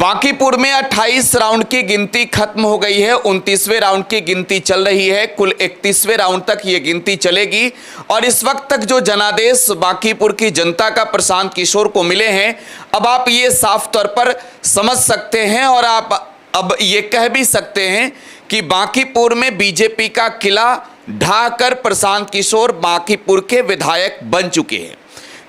बांकीपुर में 28 राउंड की गिनती खत्म हो गई है। 29वें राउंड की गिनती चल रही है। कुल 31वें राउंड तक ये गिनती चलेगी और इस वक्त तक जो जनादेश बांकीपुर की जनता का प्रशांत किशोर को मिले हैं, अब आप ये साफ तौर पर समझ सकते हैं और आप अब ये कह भी सकते हैं कि बांकीपुर में बीजेपी का किला ढाकर प्रशांत किशोर बांकीपुर के विधायक बन चुके हैं।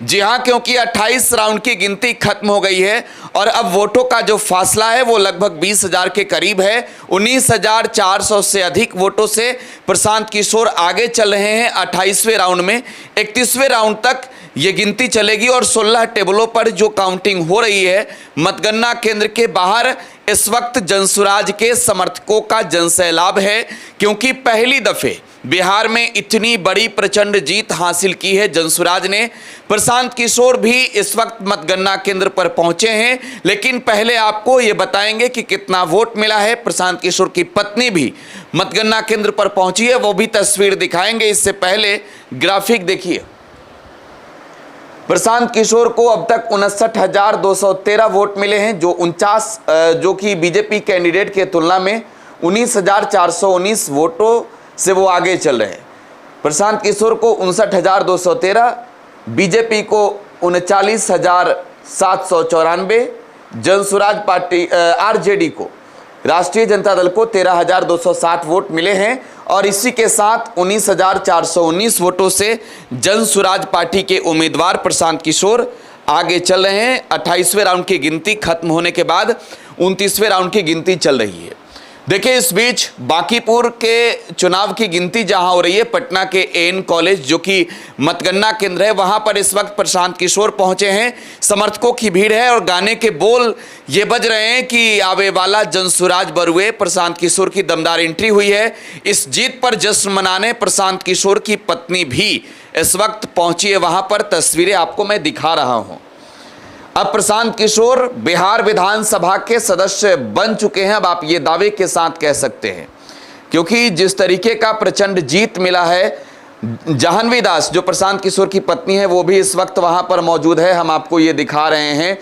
जी हां, क्योंकि 28 राउंड की गिनती खत्म हो गई है और अब वोटों का जो फासला है वो लगभग 20,000 के करीब है। 19,400 से अधिक वोटों से प्रशांत किशोर आगे चल रहे हैं 28वें राउंड में। 31वें राउंड तक ये गिनती चलेगी और 16 टेबलों पर जो काउंटिंग हो रही है, मतगणना केंद्र के बाहर इस वक्त जनसुराज के समर्थकों का जनसैलाब है, क्योंकि पहली दफे बिहार में इतनी बड़ी प्रचंड जीत हासिल की है जनसुराज ने। प्रशांत किशोर भी इस वक्त मतगणना केंद्र पर पहुंचे हैं, लेकिन पहले आपको ये बताएंगे कि कितना वोट मिला है। प्रशांत किशोर की पत्नी भी मतगणना केंद्र पर पहुंची है, वो भी तस्वीर दिखाएंगे। इससे पहले ग्राफिक देखिए। प्रशांत किशोर को अब तक 59,213 वोट मिले हैं, जो कि बीजेपी कैंडिडेट के तुलना में 19,419 वोटों से वो आगे चल रहे हैं। प्रशांत किशोर को 59,213, बीजेपी को 39,794, जनसुराज पार्टी आरजेडी को, राष्ट्रीय जनता दल को 13,260 वोट मिले हैं और इसी के साथ 19,419 वोटों से जनसुराज पार्टी के उम्मीदवार प्रशांत किशोर आगे चल रहे हैं। 28वें राउंड की गिनती खत्म होने के बाद 29वें राउंड की गिनती चल रही है। देखिए, इस बीच बांकीपुर के चुनाव की गिनती जहां हो रही है, पटना के एन कॉलेज जो कि मतगणना केंद्र है, वहां पर इस वक्त प्रशांत किशोर पहुंचे हैं। समर्थकों की भीड़ है और गाने के बोल ये बज रहे हैं कि आवे वाला जनसुराज बरुए। प्रशांत किशोर की दमदार एंट्री हुई है। इस जीत पर जश्न मनाने प्रशांत किशोर की पत्नी भी इस वक्त पहुंची है वहां पर। तस्वीरें आपको मैं दिखा रहा हूं। अब प्रशांत किशोर बिहार विधानसभा के सदस्य बन चुके हैं, अब आप ये दावे के साथ कह सकते हैं, क्योंकि जिस तरीके का प्रचंड जीत मिला है। जाह्नवी दास जो प्रशांत किशोर की पत्नी है, वो भी इस वक्त वहां पर मौजूद है। हम आपको ये दिखा रहे हैं,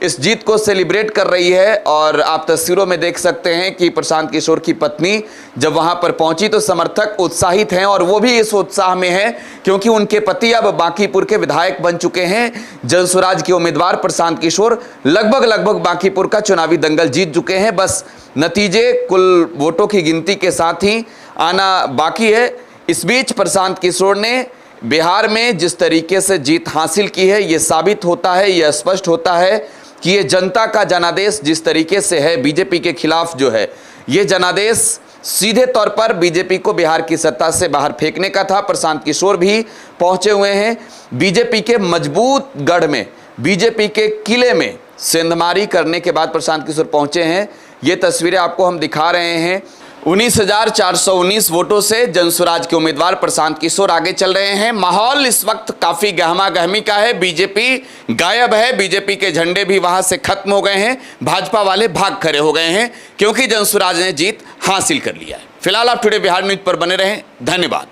इस जीत को सेलिब्रेट कर रही है और आप तस्वीरों में देख सकते हैं कि प्रशांत किशोर की पत्नी जब वहां पर पहुंची तो समर्थक उत्साहित हैं और वो भी इस उत्साह में है क्योंकि उनके पति अब बांकीपुर के विधायक बन चुके हैं। जनसुराज के उम्मीदवार प्रशांत किशोर लगभग बांकीपुर का चुनावी दंगल जीत चुके हैं। बस नतीजे कुल वोटों की गिनती के साथ ही आना बाकी है। इस बीच प्रशांत किशोर ने बिहार में जिस तरीके से जीत हासिल की है, ये साबित होता है, यह स्पष्ट होता है कि ये जनता का जनादेश जिस तरीके से है बीजेपी के खिलाफ जो है, ये जनादेश सीधे तौर पर बीजेपी को बिहार की सत्ता से बाहर फेंकने का था। प्रशांत किशोर भी पहुंचे हुए हैं। बीजेपी के मजबूत गढ़ में, बीजेपी के किले में सेंधमारी करने के बाद प्रशांत किशोर पहुंचे हैं। ये तस्वीरें आपको हम दिखा रहे हैं। 19,419 वोटों से जनसुराज के उम्मीदवार प्रशांत किशोर आगे चल रहे हैं। माहौल इस वक्त काफी गहमा गहमी का है। बीजेपी गायब है, बीजेपी के झंडे भी वहां से खत्म हो गए हैं। भाजपा वाले भाग खड़े हो गए हैं क्योंकि जनसुराज ने जीत हासिल कर लिया है। फिलहाल आप टुडे बिहार न्यूज पर बने रहें। धन्यवाद।